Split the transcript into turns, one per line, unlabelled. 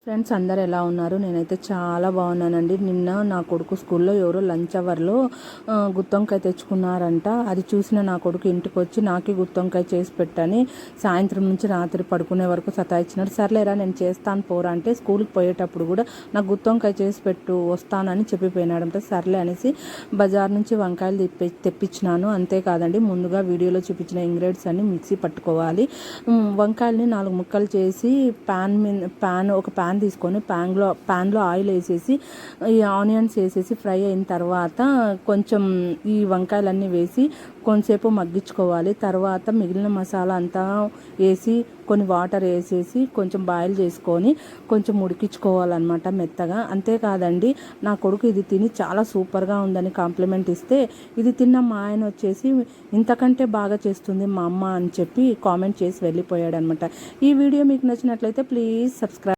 Friends అందరు ఎలా ఉన్నారు? నేనైతే చాలా బాగున్నానండి. నిన్న నా కొడుకు స్కూల్లో ఎవరో లంచ్ అవర్లో గుత్తొంకాయ తెచ్చుకున్నారంట. అది చూసిన నా కొడుకు ఇంటికి వచ్చి నాకే గుత్తొంకాయ చేసి పెట్టని సాయంత్రం నుంచి రాత్రి పడుకునే వరకు సతాయించినాడు. సర్లేరా నేను చేస్తాను పోరా అంటే స్కూల్కి పోయేటప్పుడు కూడా నాకు గుత్తొంకాయ చేసి పెట్టు వస్తానని చెప్పిపోయినాడంట. సర్లే అనేసి బజార్ నుంచి వంకాయలు తెప్పించినాను. అంతేకాదండి, ముందుగా వీడియోలో చూపించిన ఇంగ్రీడియంట్స్ అన్ని మిక్సీ పట్టుకోవాలి. వంకాయలని 4 ముక్కలు చేసి ఒక ప్యాన్ తీసుకొని ప్యాన్లో ఆయిల్ వేసేసి ఈ ఆనియన్స్ వేసేసి ఫ్రై అయిన తర్వాత కొంచెం ఈ వంకాయలన్నీ వేసి కొంచెంసేపు మగ్గించుకోవాలి. తర్వాత మిగిలిన మసాలా అంతా వేసి కొన్ని వాటర్ వేసేసి కొంచెం బాయిల్ చేసుకొని కొంచెం ఉడికించుకోవాలన్నమాట మెత్తగా. అంతేకాదండి, నా కొడుకు ఇది తిని చాలా సూపర్గా ఉందని కాంప్లిమెంట్ ఇస్తే ఇది తిన్న మా ఆయన వచ్చేసి ఇంతకంటే బాగా చేస్తుంది మా అమ్మ అని చెప్పి కామెంట్ చేసి వెళ్ళిపోయాడు అనమాట. ఈ వీడియో మీకు నచ్చినట్లయితే ప్లీజ్ సబ్స్క్రైబ్.